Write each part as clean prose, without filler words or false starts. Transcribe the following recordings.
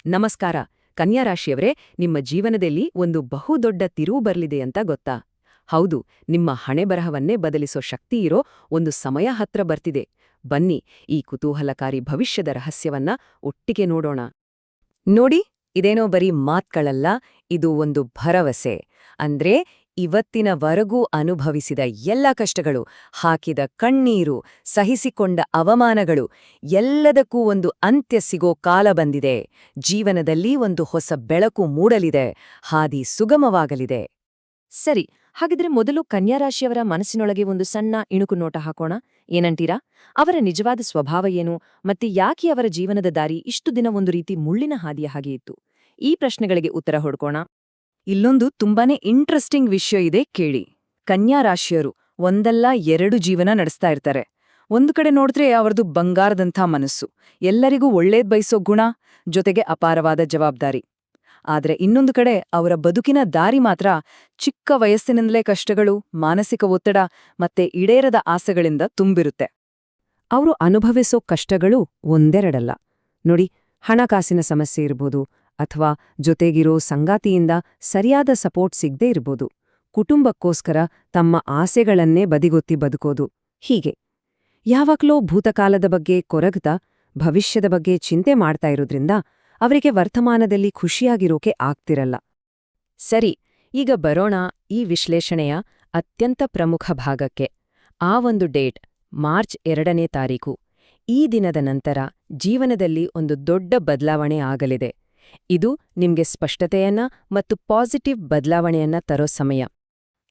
ನಮಸ್ಕಾರ. ಕನ್ಯಾ ರಾಶಿಯವರೇ, ನಿಮ್ಮ ಜೀವನದಲ್ಲಿ ಒಂದು ಬಹುದೊಡ್ಡ ತಿರುವು ಬರ್ಲಿದೆ ಅಂತ ಗೊತ್ತಾ? ಹೌದು, ನಿಮ್ಮ ಹಣೆಬರಹವನ್ನೇ ಬದಲಿಸೋ ಶಕ್ತಿ ಇರೋ ಒಂದು ಸಮಯ ಹತ್ರ ಬರ್ತಿದೆ. ಬನ್ನಿ, ಈ ಕುತೂಹಲಕಾರಿ ಭವಿಷ್ಯದ ರಹಸ್ಯವನ್ನ ಒಟ್ಟಿಗೆ ನೋಡೋಣ. ನೋಡಿ, ಇದೇನೋ ಬರೀ ಮಾತ್ಗಳಲ್ಲ, ಇದು ಒಂದು ಭರವಸೆ. ಅಂದ್ರೆ ಇವತ್ತಿನವರೆಗೂ ಅನುಭವಿಸಿದ ಎಲ್ಲ ಕಷ್ಟಗಳು, ಹಾಕಿದ ಕಣ್ಣೀರು, ಸಹಿಸಿಕೊಂಡ ಅವಮಾನಗಳು ಎಲ್ಲದಕ್ಕೂ ಒಂದು ಅಂತ್ಯ ಸಿಗೋ ಕಾಲ ಬಂದಿದೆ. ಜೀವನದಲ್ಲಿ ಒಂದು ಹೊಸ ಬೆಳಕು ಮೂಡಲಿದೆ, ಹಾದಿ ಸುಗಮವಾಗಲಿದೆ. ಸರಿ, ಹಾಗಿದ್ರೆ ಮೊದಲು ಕನ್ಯಾರಾಶಿಯವರ ಮನಸ್ಸಿನೊಳಗೆ ಒಂದು ಸಣ್ಣ ಇಣುಕು ನೋಟ ಹಾಕೋಣ. ಏನಂತೀರಾ? ಅವರ ನಿಜವಾದ ಸ್ವಭಾವ ಏನು, ಮತ್ತೆ ಯಾಕೆ ಅವರ ಜೀವನದ ದಾರಿ ಇಷ್ಟು ದಿನ ಒಂದು ರೀತಿ ಮುಳ್ಳಿನ ಹಾದಿಯ ಹಾಗೆ ಇತ್ತು? ಈ ಪ್ರಶ್ನೆಗಳಿಗೆ ಉತ್ತರ ಹುಡ್ಕೋಣ. ಇಲ್ಲೊಂದು ತುಂಬಾನೇ ಇಂಟ್ರೆಸ್ಟಿಂಗ್ ವಿಷಯ ಇದೆ, ಕೇಳಿ. ಕನ್ಯಾ ರಾಶಿಯರು ಒಂದಲ್ಲ ಎರಡು ಜೀವನ ನಡೆಸ್ತಾ ಇರ್ತಾರೆ. ಒಂದು ಕಡೆ ನೋಡಿದ್ರೆ ಅವರದು ಬಂಗಾರದಂಥ ಮನಸ್ಸು, ಎಲ್ಲರಿಗೂ ಒಳ್ಳೇದ್ ಬಯಸೋ ಗುಣ, ಜೊತೆಗೆ ಅಪಾರವಾದ ಜವಾಬ್ದಾರಿ. ಆದ್ರೆ ಇನ್ನೊಂದು ಕಡೆ ಅವರ ಬದುಕಿನ ದಾರಿ ಮಾತ್ರ ಚಿಕ್ಕ ವಯಸ್ಸಿನಿಂದಲೇ ಕಷ್ಟಗಳು, ಮಾನಸಿಕ ಒತ್ತಡ ಮತ್ತೆ ಈಡೇರದ ಆಸೆಗಳಿಂದ ತುಂಬಿರುತ್ತೆ. ಅವರು ಅನುಭವಿಸೋ ಕಷ್ಟಗಳು ಒಂದೆರಡಲ್ಲ. ನೋಡಿ, ಹಣಕಾಸಿನ ಸಮಸ್ಯೆ ಇರ್ಬೋದು, ಅಥವಾ ಜೊತೆಗಿರೋ ಸಂಗಾತಿಯಿಂದ ಸರಿಯಾದ ಸಪೋರ್ಟ್ ಸಿಗದೇ ಇರ್ಬೋದು, ಕುಟುಂಬಕ್ಕೋಸ್ಕರ ತಮ್ಮ ಆಸೆಗಳನ್ನೇ ಬದಿಗೊತ್ತಿ ಬದುಕೋದು, ಹೀಗೆ ಯಾವಾಗ್ಲೋ ಭೂತಕಾಲದ ಬಗ್ಗೆ ಕೊರಗ್ತಾ ಭವಿಷ್ಯದ ಬಗ್ಗೆ ಚಿಂತೆ ಮಾಡ್ತಾ ಇರೋದ್ರಿಂದ ಅವರಿಗೆ ವರ್ತಮಾನದಲ್ಲಿ ಖುಷಿಯಾಗಿರೋಕೆ ಆಗ್ತಿರಲ್ಲ. ಸರಿ, ಈಗ ಬರೋಣ ಈ ವಿಶ್ಲೇಷಣೆಯ ಅತ್ಯಂತ ಪ್ರಮುಖ ಭಾಗಕ್ಕೆ. ಆ ಒಂದು ಡೇಟ್, ಮಾರ್ಚ್ 2ನೇ ತಾರೀಕು. ಈ ದಿನದ ನಂತರ ಜೀವನದಲ್ಲಿ ಒಂದು ದೊಡ್ಡ ಬದಲಾವಣೆ ಆಗಲಿದೆ. ಇದು ನಿಮ್ಗೆ ಸ್ಪಷ್ಟತೆಯನ್ನ ಮತ್ತು ಪಾಸಿಟಿವ್ ಬದಲಾವಣೆಯನ್ನ ತರೋ ಸಮಯ.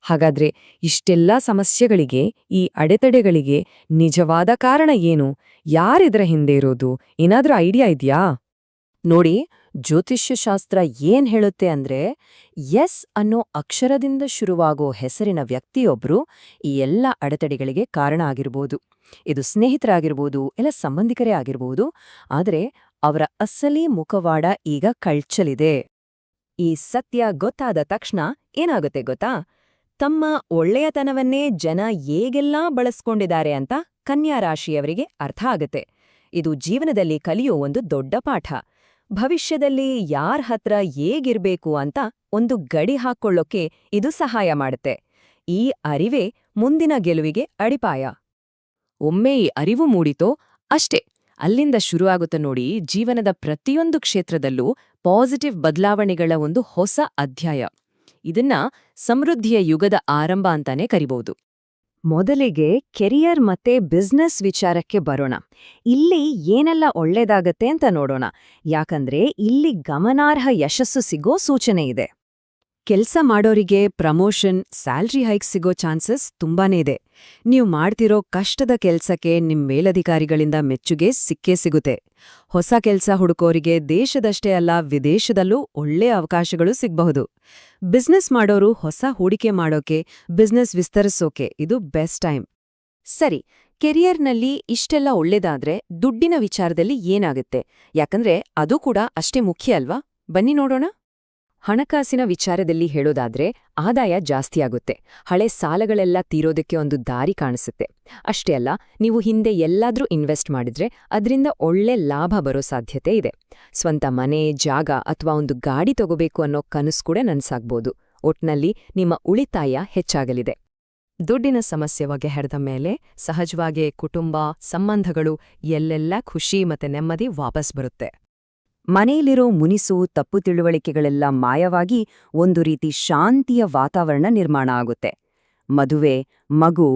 ಹಾಗಾದ್ರೆ ಇಷ್ಟೆಲ್ಲಾ ಸಮಸ್ಯೆಗಳಿಗೆ, ಈ ಅಡೆತಡೆಗಳಿಗೆ ನಿಜವಾದ ಕಾರಣ ಏನು? ಯಾರಿದ್ರ ಹಿಂದೆ ಇರೋದು? ಏನಾದ್ರೂ ಐಡಿಯಾ ಇದ್ಯಾ? ನೋಡಿ, ಜ್ಯೋತಿಷ್ಯಶಾಸ್ತ್ರ ಏನ್ ಹೇಳುತ್ತೆ ಅಂದ್ರೆ, ಎಸ್ ಅನ್ನೋ ಅಕ್ಷರದಿಂದ ಶುರುವಾಗೋ ಹೆಸರಿನ ವ್ಯಕ್ತಿಯೊಬ್ರು ಈ ಎಲ್ಲ ಅಡೆತಡೆಗಳಿಗೆ ಕಾರಣ ಆಗಿರ್ಬೋದು. ಇದು ಸ್ನೇಹಿತರಾಗಿರ್ಬೋದು, ಇಲ್ಲ ಸಂಬಂಧಿಕರೇ ಆಗಿರ್ಬೋದು. ಆದರೆ ಅವರ ಅಸಲಿ ಮುಖವಾಡ ಈಗ ಕಳ್ಚಲಿದೆ. ಈ ಸತ್ಯ ಗೊತ್ತಾದ ತಕ್ಷಣ ಏನಾಗುತ್ತೆ ಗೊತ್ತಾ? ತಮ್ಮ ಒಳ್ಳೆಯತನವನ್ನೇ ಜನ ಹೇಗೆಲ್ಲಾ ಬಳಸ್ಕೊಂಡಿದ್ದಾರೆ ಅಂತ ಕನ್ಯಾ ರಾಶಿಯವರಿಗೆ ಅರ್ಥ ಆಗತ್ತೆ. ಇದು ಜೀವನದಲ್ಲಿ ಕಲಿಯೋ ಒಂದು ದೊಡ್ಡ ಪಾಠ. ಭವಿಷ್ಯದಲ್ಲಿ ಯಾರ್ ಹತ್ರ ಹೇಗಿರ್ಬೇಕು ಅಂತ ಒಂದು ಗಡಿ ಹಾಕ್ಕೊಳ್ಳೋಕೆ ಇದು ಸಹಾಯ ಮಾಡುತ್ತೆ. ಈ ಅರಿವೇ ಮುಂದಿನ ಗೆಲುವಿಗೆ ಅಡಿಪಾಯ. ಒಮ್ಮೆ ಈ ಅರಿವು ಮೂಡಿತೋ ಅಷ್ಟೇ, ಅಲ್ಲಿಂದ ಶುರುವಾಗುತ್ತೆ ನೋಡಿ ಜೀವನದ ಪ್ರತಿಯೊಂದು ಕ್ಷೇತ್ರದಲ್ಲೂ ಪಾಸಿಟಿವ್ ಬದಲಾವಣೆಗಳ ಒಂದು ಹೊಸ ಅಧ್ಯಾಯ. ಇದನ್ನ ಸಮೃದ್ಧಿಯ ಯುಗದ ಆರಂಭ ಅಂತಾನೆ ಕರಿಬಹುದು. ಮೊದಲಿಗೆ ಕೆರಿಯರ್ ಮತ್ತೆ ಬಿಸ್ನೆಸ್ ವಿಚಾರಕ್ಕೆ ಬರೋಣ. ಇಲ್ಲಿ ಏನೆಲ್ಲ ಒಳ್ಳೇದಾಗತ್ತೆ ಅಂತ ನೋಡೋಣ, ಯಾಕಂದ್ರೆ ಇಲ್ಲಿ ಗಮನಾರ್ಹ ಯಶಸ್ಸು ಸಿಗೋ ಸೂಚನೆ ಇದೆ. ಕೆಲ್ಸ ಮಾಡೋರಿಗೆ ಪ್ರಮೋಷನ್, ಸ್ಯಾಲ್ರಿ ಹೈಕ್ ಸಿಗೋ ಚಾನ್ಸಸ್ ತುಂಬಾನೇ ಇದೆ. ನೀವು ಮಾಡ್ತಿರೋ ಕಷ್ಟದ ಕೆಲ್ಸಕ್ಕೆ ನಿಮ್ ಮೇಲಧಿಕಾರಿಗಳಿಂದ ಮೆಚ್ಚುಗೆ ಸಿಕ್ಕೇ ಸಿಗುತ್ತೆ. ಹೊಸ ಕೆಲ್ಸ ಹುಡುಕೋರಿಗೆ ದೇಶದಷ್ಟೇ ಅಲ್ಲ, ವಿದೇಶದಲ್ಲೂ ಒಳ್ಳೆ ಅವಕಾಶಗಳು ಸಿಗ್ಬಹುದು. ಬಿಸ್ನೆಸ್ ಮಾಡೋರು ಹೊಸ ಹೂಡಿಕೆ ಮಾಡೋಕೆ, ಬಿಸ್ನೆಸ್ ವಿಸ್ತರಿಸೋಕೆ ಇದು ಬೆಸ್ಟ್ ಟೈಮ್. ಸರಿ, ಕೆರಿಯರ್ನಲ್ಲಿ ಇಷ್ಟೆಲ್ಲ ಒಳ್ಳೇದಾದ್ರೆ ದುಡ್ಡಿನ ವಿಚಾರದಲ್ಲಿ ಏನಾಗುತ್ತೆ? ಯಾಕಂದ್ರೆ ಅದು ಕೂಡ ಅಷ್ಟೇ ಮುಖ್ಯ ಅಲ್ವಾ? ಬನ್ನಿ ನೋಡೋಣ. ಹಣಕಾಸಿನ ವಿಚಾರದಲ್ಲಿ ಹೇಳೋದಾದ್ರೆ ಆದಾಯ ಜಾಸ್ತಿಯಾಗುತ್ತೆ. ಹಳೆ ಸಾಲಗಳೆಲ್ಲ ತೀರೋದಕ್ಕೆ ಒಂದು ದಾರಿ ಕಾಣಿಸುತ್ತೆ. ಅಷ್ಟೇ ಅಲ್ಲ, ನೀವು ಹಿಂದೆ ಎಲ್ಲಾದ್ರೂ ಇನ್ವೆಸ್ಟ್ ಮಾಡಿದ್ರೆ ಅದರಿಂದ ಒಳ್ಳೆ ಲಾಭ ಬರೋ ಸಾಧ್ಯತೆ ಇದೆ. ಸ್ವಂತ ಮನೆ, ಜಾಗ ಅಥವಾ ಒಂದು ಗಾಡಿ ತಗೋಬೇಕು ಅನ್ನೋ ಕನಸು ಕೂಡ ನನ್ಸಾಗ್ಬೋದು. ಒಟ್ನಲ್ಲಿ ನಿಮ್ಮ ಉಳಿತಾಯ ಹೆಚ್ಚಾಗಲಿದೆ. ದುಡ್ಡಿನ ಸಮಸ್ಯೆ ಬಗೆಹರಿದ ಮೇಲೆ ಸಹಜವಾಗೇ ಕುಟುಂಬ, ಸಂಬಂಧಗಳು ಎಲ್ಲೆಲ್ಲ ಖುಷಿ ಮತ್ತೆ ನೆಮ್ಮದಿ ವಾಪಸ್ ಬರುತ್ತೆ. ಮನೆಯಲ್ಲಿರೋ ಮುನಿಸು, ತಪ್ಪು ತಿಳುವಳಿಕೆಗಳೆಲ್ಲ ಮಾಯವಾಗಿ ಒಂದು ರೀತಿ ಶಾಂತಿಯ ವಾತಾವರಣ ನಿರ್ಮಾಣ ಆಗುತ್ತೆ. ಮದುವೆ, ಮಗು,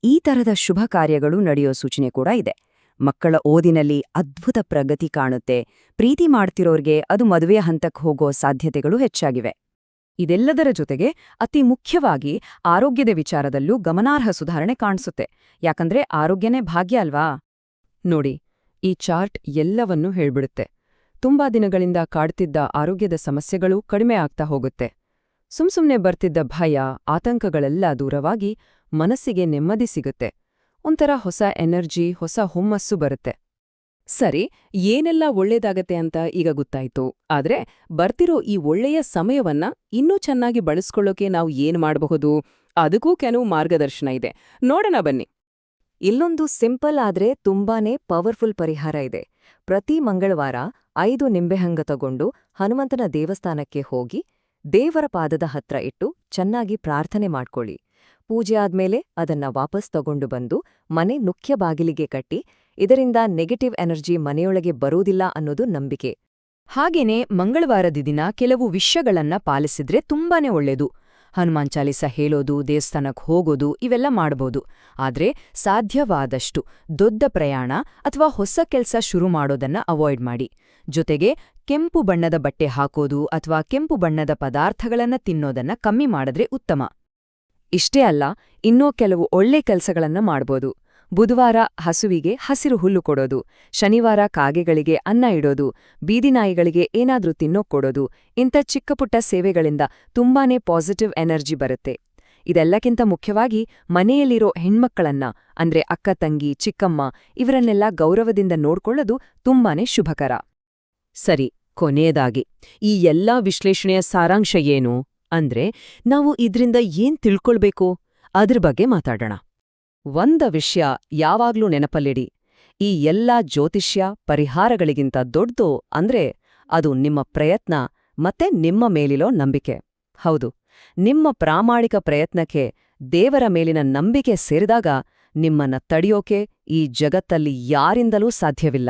ಈ ತರದ ಶುಭ ಕಾರ್ಯಗಳು ನಡೆಯೋ ಸೂಚನೆ ಕೂಡ ಇದೆ. ಮಕ್ಕಳ ಓದಿನಲ್ಲಿ ಅದ್ಭುತ ಪ್ರಗತಿ ಕಾಣುತ್ತೆ. ಪ್ರೀತಿ ಮಾಡ್ತಿರೋರ್ಗೆ ಅದು ಮದುವೆಯ ಹಂತಕ್ಕೆ ಹೋಗೋ ಸಾಧ್ಯತೆಗಳು ಹೆಚ್ಚಾಗಿವೆ. ಇದೆಲ್ಲದರ ಜೊತೆಗೆ ಅತಿ ಮುಖ್ಯವಾಗಿ ಆರೋಗ್ಯದ ವಿಚಾರದಲ್ಲೂ ಗಮನಾರ್ಹ ಸುಧಾರಣೆ ಕಾಣಿಸುತ್ತೆ. ಯಾಕಂದ್ರೆ ಆರೋಗ್ಯನೇ ಭಾಗ್ಯ ಅಲ್ವಾ? ನೋಡಿ, ಈ ಚಾರ್ಟ್ ಎಲ್ಲವನ್ನೂ ಹೇಳ್ಬಿಡುತ್ತೆ. ತುಂಬಾ ದಿನಗಳಿಂದ ಕಾಡ್ತಿದ್ದ ಆರೋಗ್ಯದ ಸಮಸ್ಯೆಗಳು ಕಡಿಮೆ ಆಗ್ತಾ ಹೋಗುತ್ತೆ. ಸುಮ್ಸುಮ್ನೆ ಬರ್ತಿದ್ದ ಭಯ, ಆತಂಕಗಳೆಲ್ಲ ದೂರವಾಗಿ ಮನಸ್ಸಿಗೆ ನೆಮ್ಮದಿ ಸಿಗುತ್ತೆ. ಒಂಥರ ಹೊಸ ಎನರ್ಜಿ, ಹೊಸ ಹುಮ್ಮಸ್ಸು ಬರುತ್ತೆ. ಸರಿ, ಏನೆಲ್ಲ ಒಳ್ಳೇದಾಗತ್ತೆ ಅಂತ ಈಗ ಗೊತ್ತಾಯ್ತು. ಆದ್ರೆ ಬರ್ತಿರೋ ಈ ಒಳ್ಳೆಯ ಸಮಯವನ್ನ ಇನ್ನೂ ಚೆನ್ನಾಗಿ ಬಳಸ್ಕೊಳ್ಳೋಕೆ ನಾವು ಏನ್ ಮಾಡಬಹುದು? ಅದಕ್ಕೂ ಕೆಲವು ಮಾರ್ಗದರ್ಶನ ಇದೆ. ನೋಡೋಣ ಬನ್ನಿ. ಇಲ್ಲೊಂದು ಸಿಂಪಲ್ ಆದ್ರೆ ತುಂಬಾನೇ ಪವರ್ಫುಲ್ ಪರಿಹಾರ ಇದೆ. ಪ್ರತಿ ಮಂಗಳವಾರ 5 ನಿಂಬೆಹಂಗ ತಗೊಂಡು ಹನುಮಂತನ ದೇವಸ್ಥಾನಕ್ಕೆ ಹೋಗಿ ದೇವರ ಪಾದದ ಹತ್ರ ಇಟ್ಟು ಚೆನ್ನಾಗಿ ಪ್ರಾರ್ಥನೆ ಮಾಡ್ಕೊಳ್ಳಿ. ಪೂಜೆ ಆದ್ಮೇಲೆ ಅದನ್ನ ವಾಪಸ್ ತಗೊಂಡು ಬಂದು ಮನೆ ಮುಖ್ಯ ಬಾಗಿಲಿಗೆ ಕಟ್ಟಿ. ಇದರಿಂದ ನೆಗೆಟಿವ್ ಎನರ್ಜಿ ಮನೆಯೊಳಗೆ ಬರುವುದಿಲ್ಲ ಅನ್ನೋದು ನಂಬಿಕೆ. ಹಾಗೇನೆ ಮಂಗಳವಾರದ ದಿನ ಕೆಲವು ವಿಷಯಗಳನ್ನ ಪಾಲಿಸಿದ್ರೆ ತುಂಬಾನೇ ಒಳ್ಳೇದು. ಹನುಮಾನ್ ಚಾಲಿಸ ಹೇಳೋದು, ದೇವಸ್ಥಾನಕ್ಕೆ ಹೋಗೋದು ಇವೆಲ್ಲ ಮಾಡ್ಬೋದು. ಆದ್ರೆ ಸಾಧ್ಯವಾದಷ್ಟು ದೊಡ್ಡ ಪ್ರಯಾಣ ಅಥವಾ ಹೊಸ ಕೆಲ್ಸ ಶುರು ಮಾಡೋದನ್ನ ಅವಾಯ್ಡ್ ಮಾಡಿ. ಜೊತೆಗೆ ಕೆಂಪು ಬಣ್ಣದ ಬಟ್ಟೆ ಹಾಕೋದು ಅಥವಾ ಕೆಂಪು ಬಣ್ಣದ ಪದಾರ್ಥಗಳನ್ನ ತಿನ್ನೋದನ್ನ ಕಮ್ಮಿ ಮಾಡಿದ್ರೆ ಉತ್ತಮ. ಇಷ್ಟೇ ಅಲ್ಲ, ಇನ್ನೂ ಕೆಲವು ಒಳ್ಳೆ ಕೆಲಸಗಳನ್ನ ಮಾಡ್ಬೋದು. ಬುಧವಾರ ಹಸುವಿಗೆ ಹಸಿರು ಹುಲ್ಲು ಕೊಡೋದು, ಶನಿವಾರ ಕಾಗೆಗಳಿಗೆ ಅನ್ನ ಇಡೋದು, ಬೀದಿನಾಯಿಗಳಿಗೆ ಏನಾದ್ರೂ ತಿನ್ನೋಕ್ ಕೊಡೋದು. ಇಂಥ ಚಿಕ್ಕಪುಟ್ಟ ಸೇವೆಗಳಿಂದ ತುಂಬಾನೇ ಪಾಸಿಟಿವ್ ಎನರ್ಜಿ ಬರುತ್ತೆ. ಇದೆಲ್ಲಕ್ಕಿಂತ ಮುಖ್ಯವಾಗಿ ಮನೆಯಲ್ಲಿರೋ ಹೆಣ್ಮಕ್ಕಳನ್ನ ಅಂದ್ರೆ ಅಕ್ಕ ತಂಗಿ, ಚಿಕ್ಕಮ್ಮ ಇವರನ್ನೆಲ್ಲ ಗೌರವದಿಂದ ನೋಡ್ಕೊಳ್ಳೋದು ತುಂಬಾನೇ ಶುಭಕರ. ಸರಿ, ಕೊನೆಯದಾಗಿ ಈ ಎಲ್ಲಾ ವಿಶ್ಲೇಷಣೆಯ ಸಾರಾಂಶ ಏನು ಅಂದ್ರೆ, ನಾವು ಇದ್ರಿಂದ ಏನ್ ತಿಳ್ಕೊಳ್ಬೇಕು ಅದ್ರ ಬಗ್ಗೆ ಮಾತಾಡೋಣ. ಒಂದ ವಿಷಯ ಯಾವಾಗ್ಲೂ ನೆನಪಲ್ಲಿಡಿ, ಈ ಎಲ್ಲಾ ಜ್ಯೋತಿಷ್ಯ ಪರಿಹಾರಗಳಿಗಿಂತ ದೊಡ್ಡದು ಅಂದ್ರೆ ಅದು ನಿಮ್ಮ ಪ್ರಯತ್ನ ಮತ್ತೆ ನಿಮ್ಮ ಮೇಲಿರೋ ನಂಬಿಕೆ. ಹೌದು, ನಿಮ್ಮ ಪ್ರಾಮಾಣಿಕ ಪ್ರಯತ್ನಕ್ಕೆ ದೇವರ ಮೇಲಿನ ನಂಬಿಕೆ ಸೇರಿದಾಗ ನಿಮ್ಮನ್ನ ತಡೆಯೋಕೆ ಈ ಜಗತ್ತಲ್ಲಿ ಯಾರಿಂದಲೂ ಸಾಧ್ಯವಿಲ್ಲ.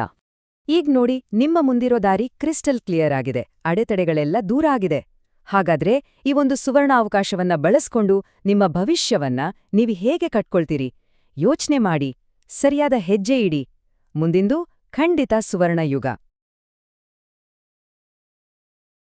ಈಗ ನೋಡಿ, ನಿಮ್ಮ ಮುಂದಿರೋ ದಾರಿ ಕ್ರಿಸ್ಟಲ್ ಕ್ಲಿಯರ್ ಆಗಿದೆ, ಅಡೆತಡೆಗಳೆಲ್ಲ ದೂರ ಆಗಿದೆ. ಹಾಗಾದ್ರೆ ಈ ಒಂದು ಸುವರ್ಣ ಅವಕಾಶವನ್ನ ಬಳಸ್ಕೊಂಡು ನಿಮ್ಮ ಭವಿಷ್ಯವನ್ನ ನೀವು ಹೇಗೆ ಕಟ್ಕೊಳ್ತೀರಿ ಯೋಚ್ನೆ ಮಾಡಿ, ಸರಿಯಾದ ಹೆಜ್ಜೆ ಇಡಿ. ಮುಂದಿಂದು ಖಂಡಿತ ಸುವರ್ಣ ಯುಗ.